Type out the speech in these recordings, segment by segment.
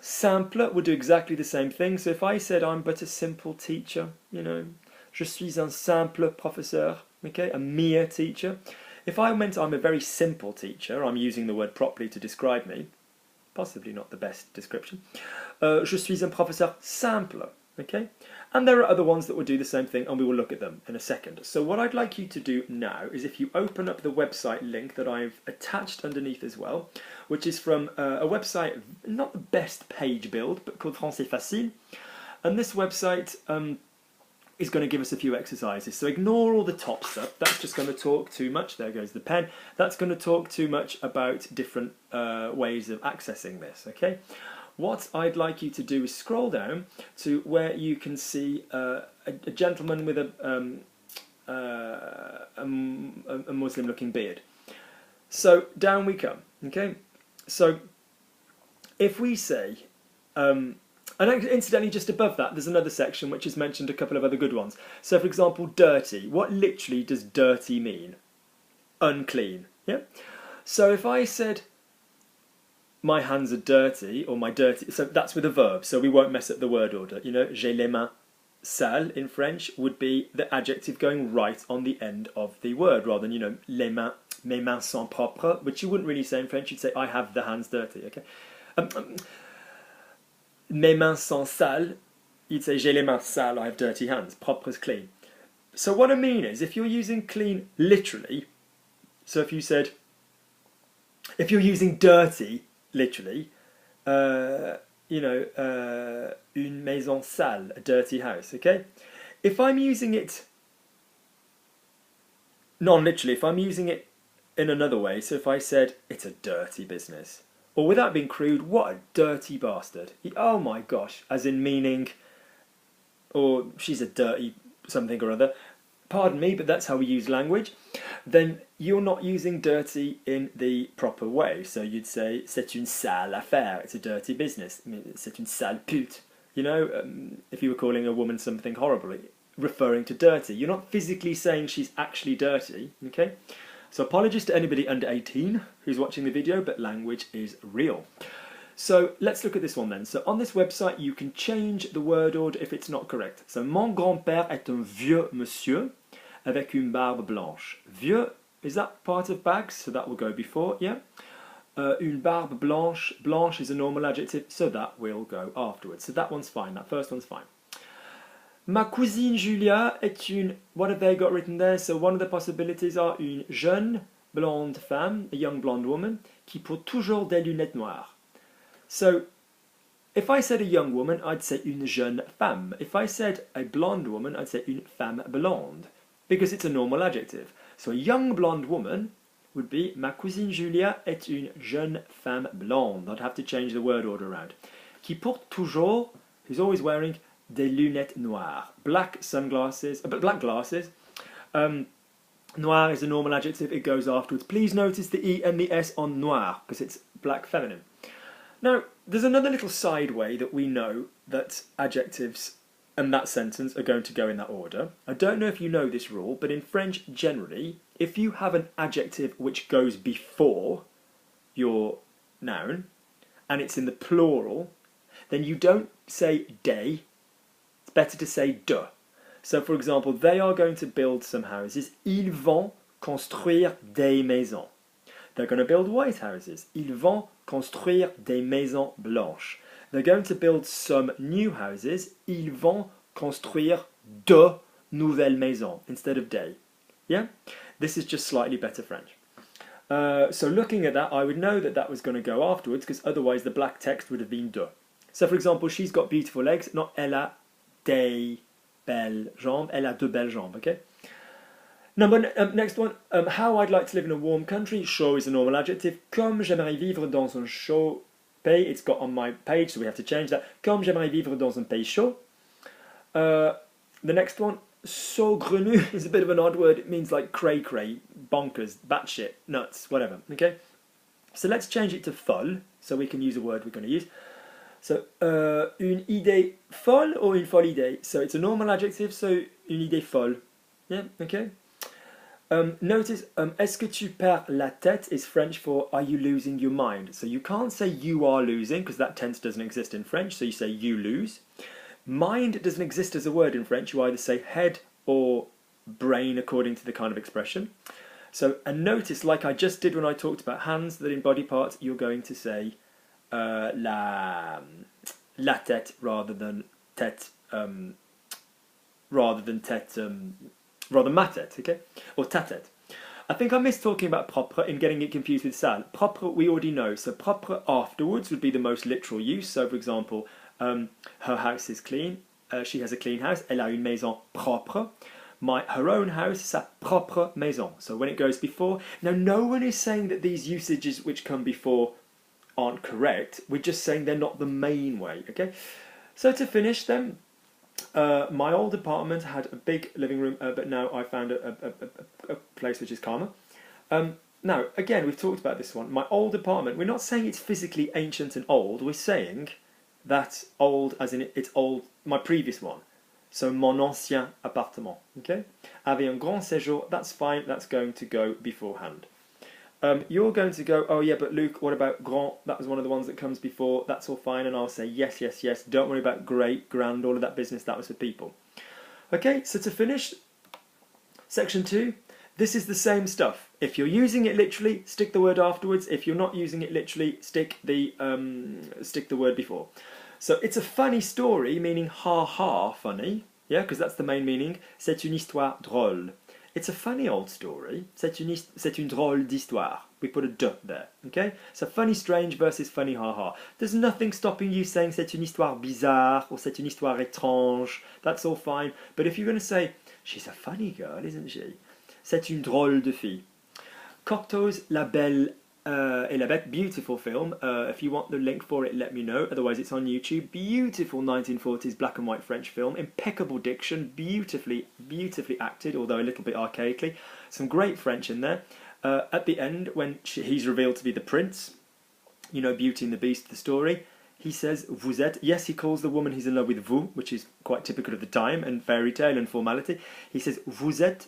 Simple would do exactly the same thing. So if I said I'm but a simple teacher, you know, je suis un simple professeur, okay, a mere teacher. If I meant I'm a very simple teacher, I'm using the word properly to describe me, possibly not the best description. Je suis un professeur simple, okay? And there are other ones that will do the same thing, and we will look at them in a second. So what I'd like you to do now is if you open up the website link that I've attached underneath as well, which is from a website, not the best page build, but called Français Facile. And this website is going to give us a few exercises. So ignore all the top stuff. That's just going to talk too much. There goes the pen. That's going to talk too much about different ways of accessing this, okay? What I'd like you to do is scroll down to where you can see a gentleman with a Muslim-looking beard. So down we come, okay? So if we say, and incidentally just above that there's another section which has mentioned a couple of other good ones. So for example, dirty. What literally does dirty mean? Unclean, yeah? So if I said, my hands are dirty, or my dirty, so that's with a verb, so we won't mess up the word order. You know, j'ai les mains sales in French would be the adjective going right on the end of the word, rather than, you know, les mains, mes mains sont propres, which you wouldn't really say in French. You'd say, I have the hands dirty, okay? Mes mains sont sales, you'd say, j'ai les mains sales, I have dirty hands. Propre is clean. So what I mean is, if you're using clean literally, so if you said, if you're using dirty literally, you know, une maison sale, a dirty house, okay? If I'm using it non-literally, if I'm using it in another way, so if I said, it's a dirty business, or without being crude, what a dirty bastard. Oh my gosh, as in meaning, or she's a dirty something or other, pardon me, but that's how we use language, then you're not using dirty in the proper way. So you'd say, c'est une sale affaire, it's a dirty business. I mean, c'est une sale pute. You know, if you were calling a woman something horrible, referring to dirty. You're not physically saying she's actually dirty, okay? So apologies to anybody under 18 who's watching the video, but language is real. So let's look at this one then. So on this website you can change the word order if it's not correct. So mon grand-père est un vieux monsieur avec une barbe blanche. Vieux, is that part of bags? So that will go before, yeah? Une barbe blanche. Blanche is a normal adjective, so that will go afterwards. So that one's fine, that first one's fine. Ma cousine Julia est une... What have they got written there? So one of the possibilities are une jeune blonde femme, a young blonde woman, qui porte toujours des lunettes noires. So if I said a young woman, I'd say une jeune femme. If I said a blonde woman, I'd say une femme blonde, because it's a normal adjective. So a young blonde woman would be ma cousine Julia est une jeune femme blonde. I'd have to change the word order around. Qui porte toujours, who's always wearing des lunettes noires. Black sunglasses, black glasses. Noir is a normal adjective, it goes afterwards. Please notice the E and the S on noir, because it's black feminine. Now, there's another little side way that we know that adjectives and that sentence are going to go in that order. I don't know if you know this rule, but in French generally, if you have an adjective which goes before your noun, and it's in the plural, then you don't say des, it's better to say de. So for example, they are going to build some houses. Ils vont construire des maisons. They're going to build white houses. Ils vont construire des maisons blanches. They're going to build some new houses. Ils vont construire de nouvelles maisons instead of des. Yeah? This is just slightly better French. So looking at that, I would know that that was going to go afterwards, because otherwise the black text would have been de. So for example, she's got beautiful legs, not elle a des belles jambes, elle a de belles jambes, okay? Next one, how I'd like to live in a warm country. Chaud is a normal adjective. Comme j'aimerais vivre dans un chaud pays. It's got on my page, so we have to change that. Comme j'aimerais vivre dans un pays chaud. The next one, saugrenu is a bit of an odd word. It means like cray-cray, bonkers, batshit, nuts, whatever, okay? So let's change it to folle, so we can use a word we're going to use. So, une idée folle or une folle idée. So it's a normal adjective, so une idée folle. Yeah, okay? Notice, est-ce que tu perds la tête is French for are you losing your mind? So you can't say you are losing because that tense doesn't exist in French, so you say you lose. Mind doesn't exist as a word in French, you either say head or brain according to the kind of expression. So, and notice, like I just did when I talked about hands, that in body parts you're going to say la tête rather than tête, rather ma tête, okay? Or ta tête. I think I missed talking about propre in getting it confused with sale. Propre we already know, so propre afterwards would be the most literal use. So for example, her house is clean, she has a clean house, elle a une maison propre. Her own house, sa propre maison. So when it goes before, now no one is saying that these usages which come before aren't correct, we're just saying they're not the main way, okay? So to finish then, my old apartment had a big living room, but now I found a place which is calmer. Now, again, we've talked about this one. My old apartment, we're not saying it's physically ancient and old, we're saying that old as in it's old, my previous one. So, mon ancien appartement, okay? Avait un grand séjour, that's fine, that's going to go beforehand. You're going to go, oh yeah, but Luke, what about grand? That was one of the ones that comes before, that's all fine, and I'll say yes, yes, yes, don't worry about great, grand, all of that business, that was for people. Okay, so to finish, section 2, this is the same stuff. If you're using it literally, stick the word afterwards. If you're not using it literally, stick the word before. So it's a funny story, meaning ha-ha funny, yeah, because that's the main meaning. C'est une histoire drôle. It's a funny old story. C'est une drôle d'histoire. We put a de there, okay? So funny strange versus funny ha-ha. There's nothing stopping you saying c'est une histoire bizarre or c'est une histoire étrange. That's all fine. But if you're going to say, she's a funny girl, isn't she? C'est une drôle de fille. Cocteau's La Belle et la Bête, beautiful film. If you want the link for it, let me know. Otherwise, it's on YouTube. Beautiful 1940s black and white French film. Impeccable diction, beautifully acted, although a little bit archaically. Some great French in there. At the end, when he's revealed to be the prince, you know, Beauty and the Beast, the story, he says, vous êtes, yes, he calls the woman he's in love with vous, which is quite typical of the time and fairy tale and formality. He says, vous êtes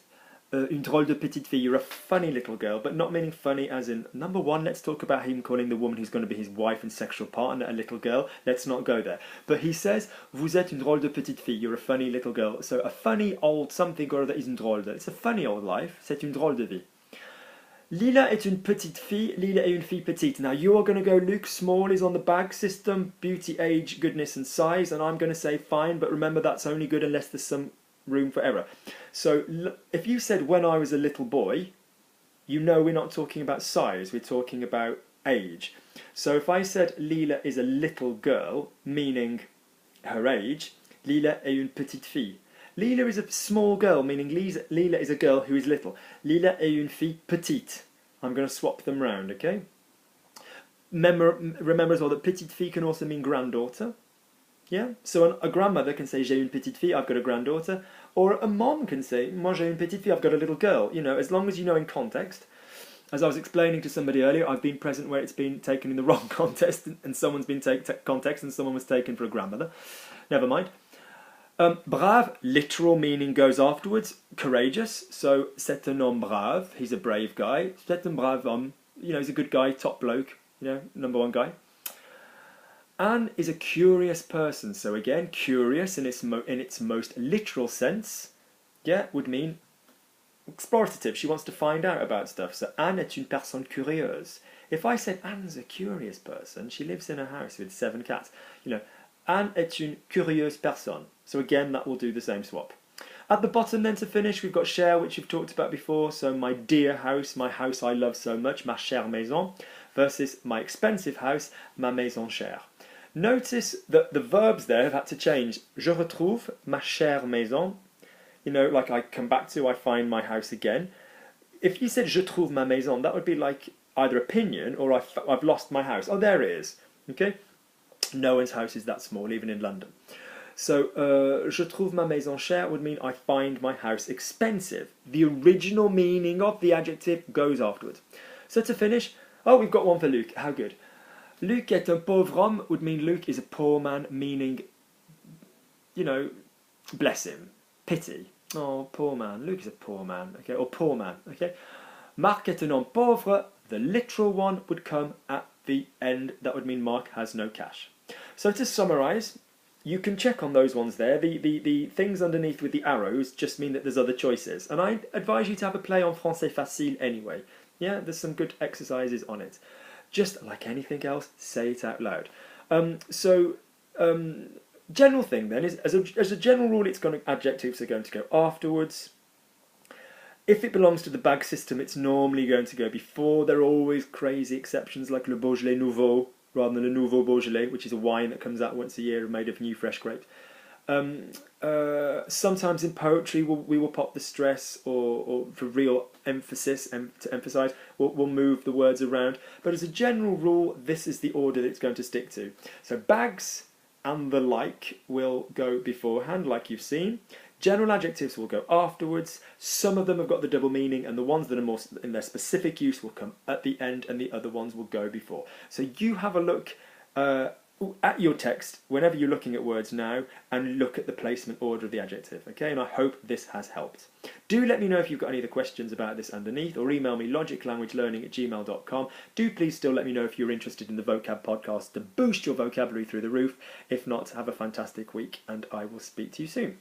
une drôle de petite fille, you're a funny little girl, but not meaning funny as in, number one, let's talk about him calling the woman who's going to be his wife and sexual partner a little girl, let's not go there. But he says, vous êtes une drôle de petite fille, you're a funny little girl. So a funny old something or other isn't drôle. It's a funny old life, c'est une drôle de vie. Lila est une petite fille, Lila est une fille petite. Now you are going to go, Luke, small is on the bag system, beauty, age, goodness and size, and I'm going to say fine, but remember that's only good unless there's some room for error. So if you said when I was a little boy, you know we're not talking about size, we're talking about age. So if I said Lila is a little girl, meaning her age, Lila est une petite fille. Lila is a small girl, meaning Lila is a girl who is little. Lila est une fille petite. I'm going to swap them round, okay? Remember as well that petite fille can also mean granddaughter. Yeah, so a grandmother can say j'ai une petite fille, I've got a granddaughter, or a mom can say moi j'ai une petite fille, I've got a little girl. You know, as long as you know in context. As I was explaining to somebody earlier, I've been present where it's been taken in the wrong context, and someone's been context and someone was taken for a grandmother. Never mind. Brave, literal meaning goes afterwards. Courageous, so c'est un homme brave, he's a brave guy. C'est un brave homme, you know, he's a good guy, top bloke, you know, number one guy. Anne is a curious person, so again, curious in its most literal sense, yeah, would mean explorative. She wants to find out about stuff. So Anne est une personne curieuse. If I said Anne's a curious person, she lives in a house with 7 cats. You know, Anne est une curieuse personne. So again, that will do the same swap. At the bottom then to finish, we've got cher, which you've talked about before. So my dear house, my house I love so much, ma chère maison, versus my expensive house, ma maison chère. Notice that the verbs there have had to change. Je retrouve ma chère maison. You know, like I come back to, I find my house again. If you said je trouve ma maison, that would be like either opinion or I've lost my house. Oh, there it is. Okay? No one's house is that small, even in London. So, je trouve ma maison chère would mean I find my house expensive. The original meaning of the adjective goes afterwards. So to finish, oh, we've got one for Luke. How good. Luc est un pauvre homme would mean Luke is a poor man, meaning, you know, bless him, pity. Oh, poor man. Luke is a poor man. Okay, or poor man. Okay. Marc est un homme pauvre. The literal one would come at the end. That would mean Mark has no cash. So to summarise, you can check on those ones there. The things underneath with the arrows just mean that there's other choices. And I advise you to have a play on Français Facile anyway. Yeah, there's some good exercises on it. Just like anything else, say it out loud. General thing then is, as a general rule, adjectives are going to go afterwards. If it belongs to the bag system, it's normally going to go before. There are always crazy exceptions like le Beaujolais Nouveau rather than le Nouveau Beaujolais, which is a wine that comes out once a year made of new fresh grape. Sometimes in poetry we will pop the stress or for real emphasis to emphasise, we'll move the words around. But as a general rule, this is the order that it's going to stick to. So bags and the like will go beforehand, like you've seen. General adjectives will go afterwards. Some of them have got the double meaning, and the ones that are more in their specific use will come at the end, and the other ones will go before. So you have a look at your text whenever you're looking at words now, and look at the placement order of the adjective. Okay, and I hope this has helped. Do let me know if you've got any other questions about this underneath, or email me logiclanguagelearning@gmail.com. Do please still let me know if you're interested in the vocab podcast to boost your vocabulary through the roof. If not, have a fantastic week, and I will speak to you soon.